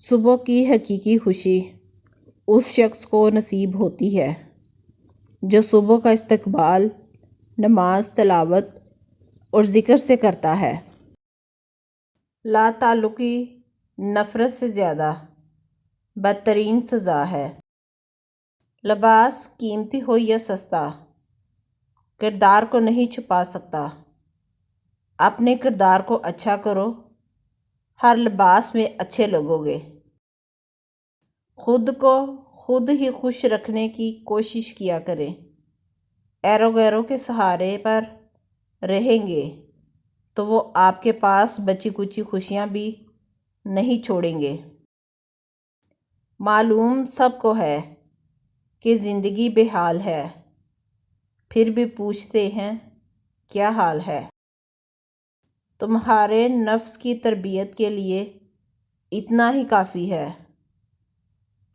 صبح کی حقیقی خوشی اس شخص کو نصیب ہوتی ہے جو صبح کا استقبال نماز، تلاوت اور ذکر سے کرتا ہے۔ لا تعلقی نفرت سے زیادہ بدترین سزا ہے۔ لباس قیمتی ہو یا سستا، کردار کو نہیں چھپا سکتا۔ اپنے کردار کو اچھا کرو، ہر لباس میں اچھے لگو گے۔ خود کو خود ہی خوش رکھنے کی کوشش کیا کریں۔ ایرو گیرو کے سہارے پر رہیں گے تو وہ آپ کے پاس بچی کچی خوشیاں بھی نہیں چھوڑیں گے۔ معلوم سب کو ہے کہ زندگی بے حال ہے، پھر بھی پوچھتے ہیں کیا حال ہے؟ تمہارے نفس کی تربیت کے لیے اتنا ہی کافی ہے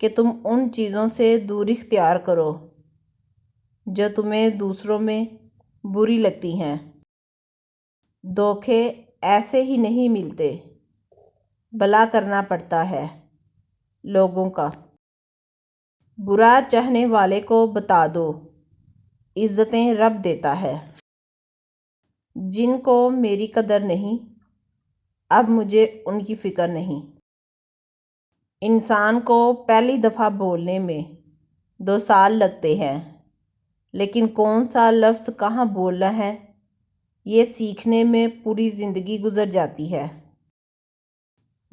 کہ تم ان چیزوں سے دوری اختیار کرو جو تمہیں دوسروں میں بری لگتی ہیں۔ دھوکے ایسے ہی نہیں ملتے، بھلا کرنا پڑتا ہے لوگوں کا۔ برا چاہنے والے کو بتا دو، عزتیں رب دیتا ہے۔ جن کو میری قدر نہیں، اب مجھے ان کی فکر نہیں۔ انسان کو پہلی دفعہ بولنے میں 2 سال لگتے ہیں، لیکن کون سا لفظ کہاں بولنا ہے یہ سیکھنے میں پوری زندگی گزر جاتی ہے۔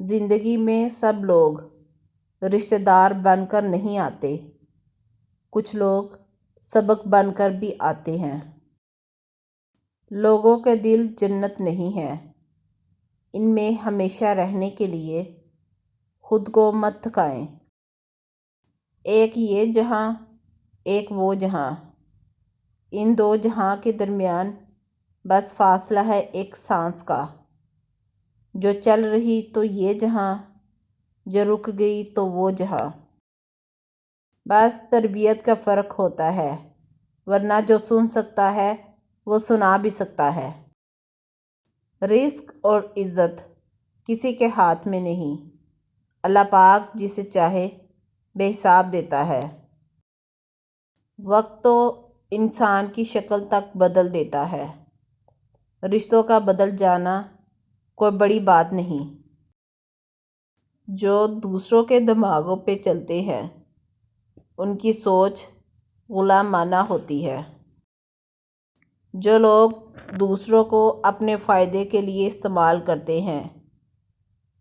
زندگی میں سب لوگ رشتہ دار بن کر نہیں آتے، کچھ لوگ سبق بن کر بھی آتے ہیں۔ لوگوں کے دل جنت نہیں ہیں، ان میں ہمیشہ رہنے کے لیے خود کو مت تھکائیں۔ ایک یہ جہاں، ایک وہ جہاں، ان 2 جہاں کے درمیان بس فاصلہ ہے ایک سانس کا۔ جو چل رہی تو یہ جہاں، جو رک گئی تو وہ جہاں۔ بس تربیت کا فرق ہوتا ہے، ورنہ جو سن سکتا ہے وہ سنا بھی سکتا ہے۔ رزق اور عزت کسی کے ہاتھ میں نہیں، اللہ پاک جسے چاہے بے حساب دیتا ہے۔ وقت تو انسان کی شکل تک بدل دیتا ہے، رشتوں کا بدل جانا کوئی بڑی بات نہیں۔ جو دوسروں کے دماغوں پہ چلتے ہیں ان کی سوچ غلامانہ ہوتی ہے۔ جو لوگ دوسروں کو اپنے فائدے کے لیے استعمال کرتے ہیں،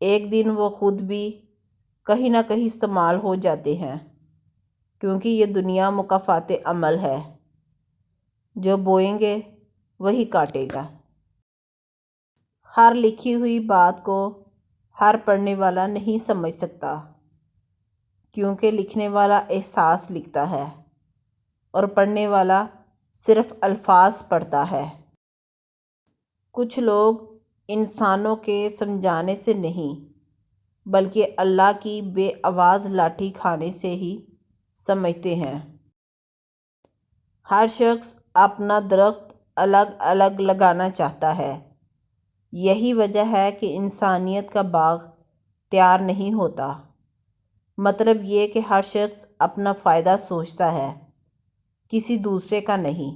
ایک دن وہ خود بھی کہیں نہ کہیں استعمال ہو جاتے ہیں، کیونکہ یہ دنیا مکافات عمل ہے، جو بوئیں گے وہی کاٹے گا۔ ہر لکھی ہوئی بات کو ہر پڑھنے والا نہیں سمجھ سکتا، کیونکہ لکھنے والا احساس لکھتا ہے اور پڑھنے والا صرف الفاظ پڑھتا ہے۔ کچھ لوگ انسانوں کے سمجھانے سے نہیں بلکہ اللہ کی بے آواز لاٹھی کھانے سے ہی سمجھتے ہیں۔ ہر شخص اپنا درخت الگ الگ لگانا چاہتا ہے، یہی وجہ ہے کہ انسانیت کا باغ تیار نہیں ہوتا۔ مطلب یہ کہ ہر شخص اپنا فائدہ سوچتا ہے، کسی دوسرے کا نہیں۔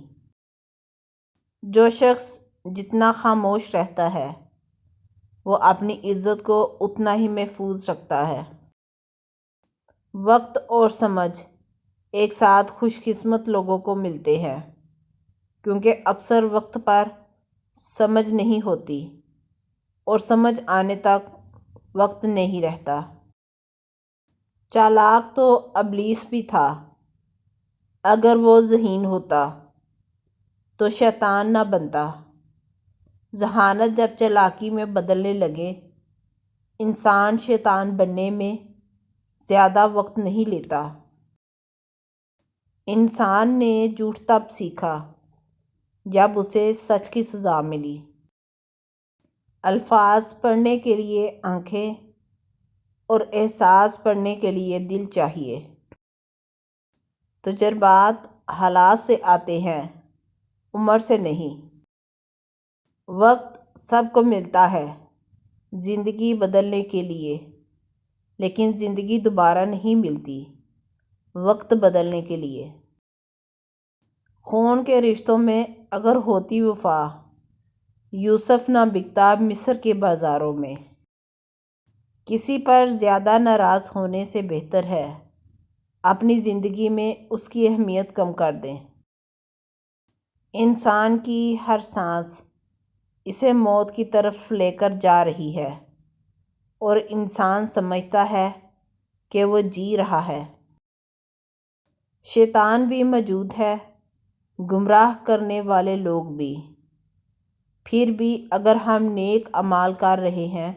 جو شخص جتنا خاموش رہتا ہے وہ اپنی عزت کو اتنا ہی محفوظ رکھتا ہے۔ وقت اور سمجھ ایک ساتھ خوش قسمت لوگوں کو ملتے ہیں، کیونکہ اکثر وقت پر سمجھ نہیں ہوتی اور سمجھ آنے تک وقت نہیں رہتا۔ چالاک تو ابلیس بھی تھا، اگر وہ ذہین ہوتا تو شیطان نہ بنتا۔ ذہانت جب چالاکی میں بدلنے لگے، انسان شیطان بننے میں زیادہ وقت نہیں لیتا۔ انسان نے جھوٹ تب سیکھا جب اسے سچ کی سزا ملی۔ الفاظ پڑھنے کے لیے آنکھیں اور احساس پڑھنے کے لیے دل چاہیے۔ تجربات حالات سے آتے ہیں، عمر سے نہیں۔ وقت سب کو ملتا ہے زندگی بدلنے کے لیے، لیکن زندگی دوبارہ نہیں ملتی وقت بدلنے کے لیے۔ خون کے رشتوں میں اگر ہوتی وفا، یوسف نہ بکتا مصر کے بازاروں میں۔ کسی پر زیادہ ناراض ہونے سے بہتر ہے اپنی زندگی میں اس کی اہمیت کم کر دیں۔ انسان کی ہر سانس اسے موت کی طرف لے کر جا رہی ہے اور انسان سمجھتا ہے کہ وہ جی رہا ہے۔ شیطان بھی موجود ہے، گمراہ کرنے والے لوگ بھی۔ پھر بھی اگر ہم نیک اعمال کر رہے ہیں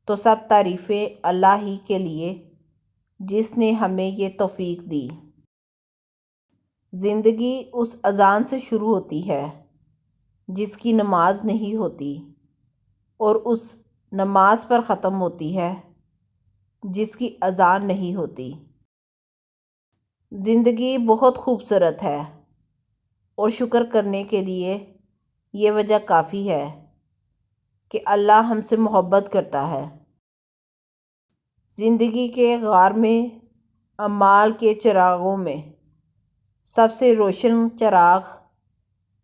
تو سب تعریفیں اللہ ہی کے لیے جس نے ہمیں یہ توفیق دی۔ زندگی اس اذان سے شروع ہوتی ہے جس کی نماز نہیں ہوتی، اور اس نماز پر ختم ہوتی ہے جس کی اذان نہیں ہوتی۔ زندگی بہت خوبصورت ہے اور شکر کرنے کے لیے یہ وجہ کافی ہے کہ اللہ ہم سے محبت کرتا ہے۔ زندگی کے غار میں اعمال کے چراغوں میں سب سے روشن چراغ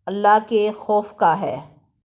اللہ کے خوف کا ہے۔